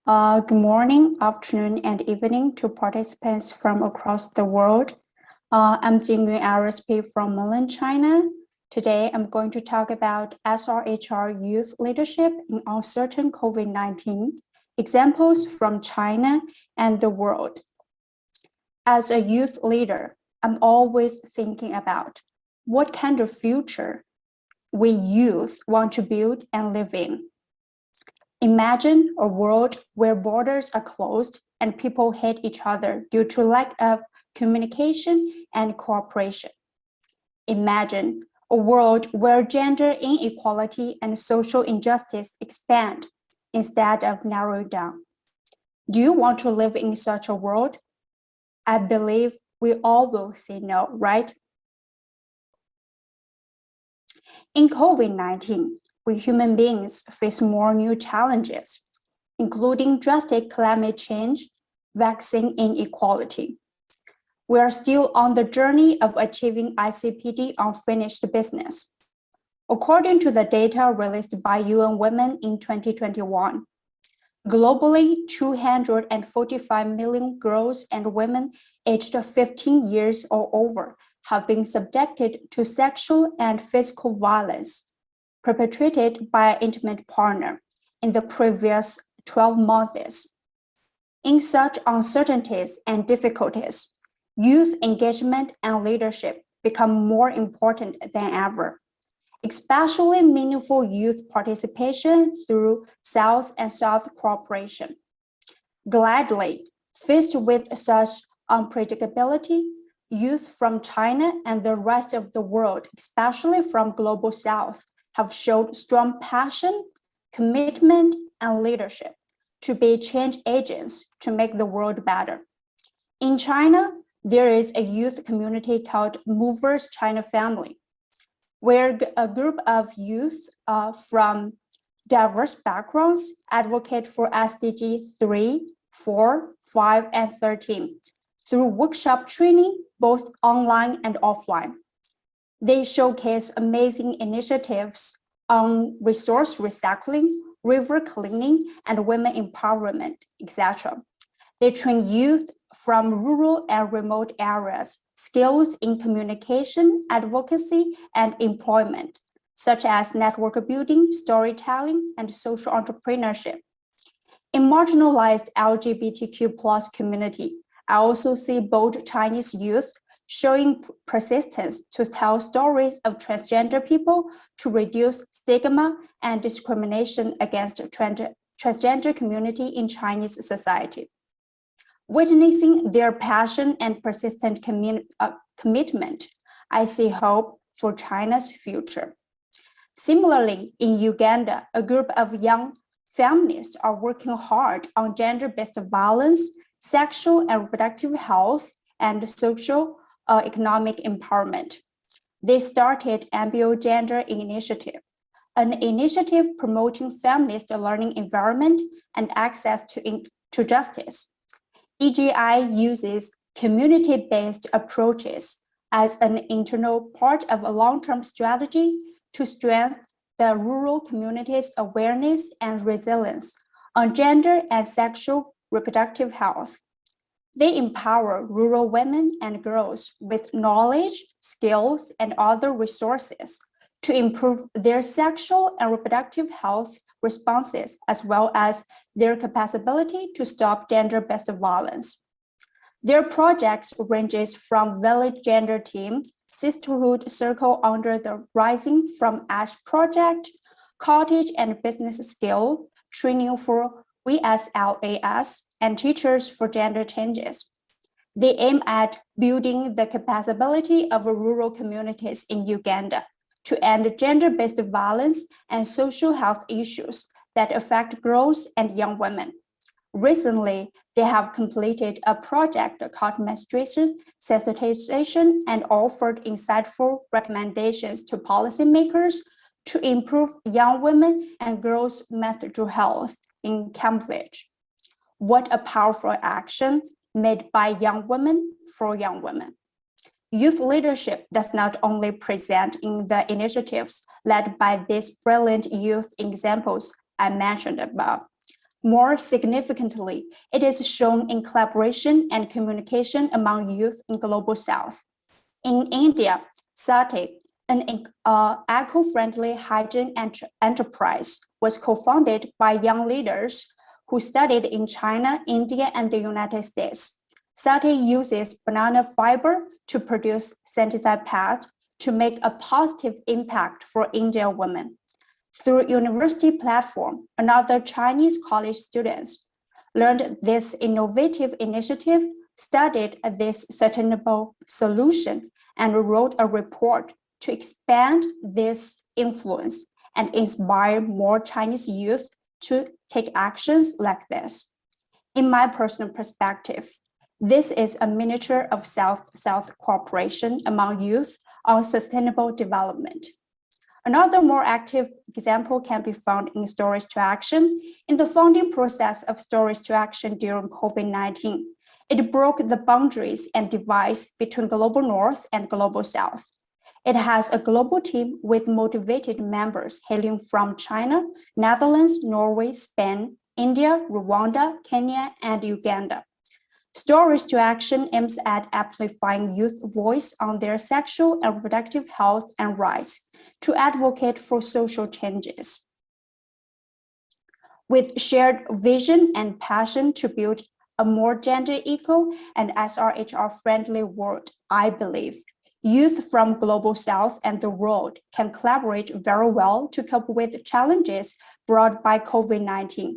Good morning, afternoon, and evening to participants from across the world. I'm Jingyun RSP from Milan, China. Today, I'm going to talk about SRHR youth leadership in uncertain COVID-19, examples from China and the world. As a youth leader, I'm always thinking about what kind of future we youth want to build and live in. Imagine a world where borders are closed and people hate each other due to lack of communication and cooperation. Imagine a world where gender inequality and social injustice expand instead of narrowing down. Do you want to live in such a world? I believe we all will say no, right? In COVID-19, we human beings face more new challenges, including drastic climate change, vaccine inequality. We are still on the journey of achieving ICPD unfinished business. According to the data released by UN Women in 2021, globally, 245 million girls and women aged 15 years or over have been subjected to sexual and physical violence perpetrated by an intimate partner in the previous 12 months. In such uncertainties and difficulties, youth engagement and leadership become more important than ever, especially meaningful youth participation through South and South cooperation. Gladly, faced with such unpredictability, youth from China and the rest of the world, especially from Global South, have showed strong passion, commitment, and leadership to be change agents to make the world better. In China, there is a youth community called Movers China Family, where a group of youth from diverse backgrounds advocate for SDG 3, 4, 5, and 13 through workshop training, both online and offline. They showcase amazing initiatives on resource recycling, river cleaning, and women empowerment, etc. They train youth from rural and remote areas, skills in communication, advocacy, and employment, such as network building, storytelling, and social entrepreneurship. In marginalized LGBTQ+ community, I also see bold Chinese youth showing persistence to tell stories of transgender people to reduce stigma and discrimination against transgender community in Chinese society. Witnessing their passion and persistent commitment, I see hope for China's future. Similarly, in Uganda, a group of young feminists are working hard on gender-based violence, sexual and reproductive health, and social economic empowerment. They started MBO Gender Initiative, an initiative promoting feminist learning environment and access to justice. EGI uses community-based approaches as an internal part of a long-term strategy to strengthen the rural community's awareness and resilience on gender and sexual reproductive health. They empower rural women and girls with knowledge, skills, and other resources to improve their sexual and reproductive health responses, as well as their capacity to stop gender-based violence. Their projects ranges from village gender team, sisterhood circle under the Rising from Ash project, cottage and business skill, training for VSLAS, and teachers for gender changes. They aim at building the capacity of rural communities in Uganda to end gender-based violence and social health issues that affect girls and young women. Recently, they have completed a project called menstruation sensitization and offered insightful recommendations to policymakers to improve young women and girls' mental health in Cambridge. What a powerful action made by young women for young women. Youth leadership does not only present in the initiatives led by these brilliant youth examples I mentioned above, More significantly, it is shown in collaboration and communication among youth in Global South. In India, SATE, an eco-friendly hygiene enterprise, was co-founded by young leaders who studied in China, India, and the United States. SATE uses banana fiber to produce synthesized pad to make a positive impact for Indian women. Through university platform, another Chinese college students learned this innovative initiative, studied this sustainable solution, and wrote a report to expand this influence and inspire more Chinese youth to take actions like this. In my personal perspective, this is a miniature of South-South cooperation among youth on sustainable development. Another more active example can be found in Stories to Action. In the founding process of Stories to Action during COVID-19, it broke the boundaries and divides between Global North and Global South. It has a global team with motivated members hailing from China, Netherlands, Norway, Spain, India, Rwanda, Kenya, and Uganda. Stories to Action aims at amplifying youth voice on their sexual and reproductive health and rights to advocate for social changes. With shared vision and passion to build a more gender equal and SRHR friendly world, I believe youth from Global South and the world can collaborate very well to cope with challenges brought by COVID-19.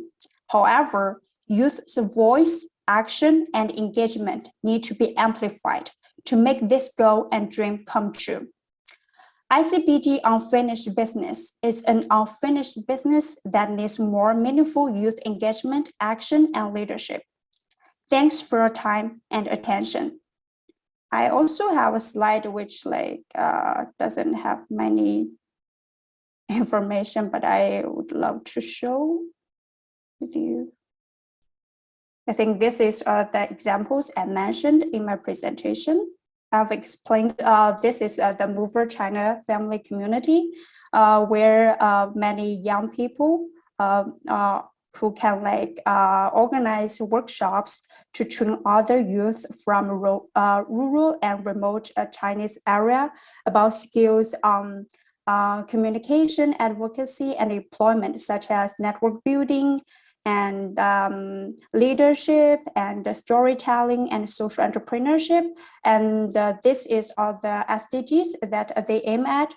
However, youth's voice, action, and engagement need to be amplified to make this goal and dream come true. ICPD Unfinished Business is an unfinished business that needs more meaningful youth engagement, action, and leadership. Thanks for your time and attention. I also have a slide which doesn't have many information, but I would love to show with you. I think this is the examples I mentioned in my presentation. I've explained this is the Mover China family community, where many young people who can organize workshops to train other youth from rural and remote Chinese area about skills on communication, advocacy, and employment, such as network building and leadership and storytelling and social entrepreneurship. And this is all the SDGs that they aim at,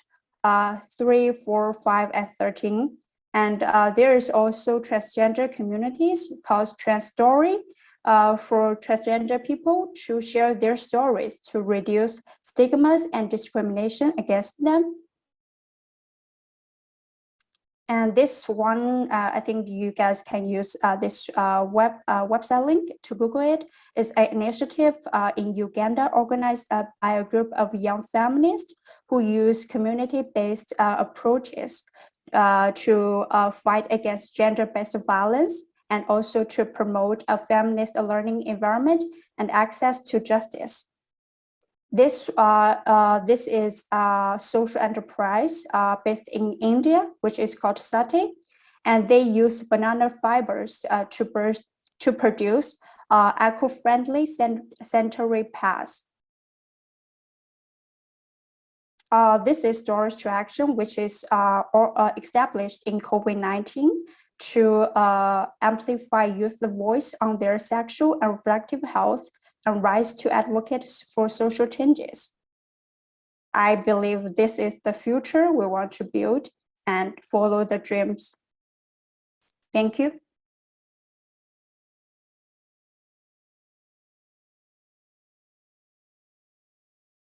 3, 4, 5, and 13. And there is also transgender communities called Trans Story for transgender people to share their stories to reduce stigmas and discrimination against them. And this one, I think you guys can use this website link to Google it. It's an initiative in Uganda organized by a group of young feminists who use community-based approaches to fight against gender-based violence and also to promote a feminist learning environment and access to justice. This is a social enterprise based in India, which is called SATE, and they use banana fibers to produce eco-friendly sanitary pads. This is Stories to Action, which is established in COVID-19 to amplify youth voice on their sexual and reproductive health and rise to advocate for social changes. I believe this is the future we want to build and follow the dreams. Thank you.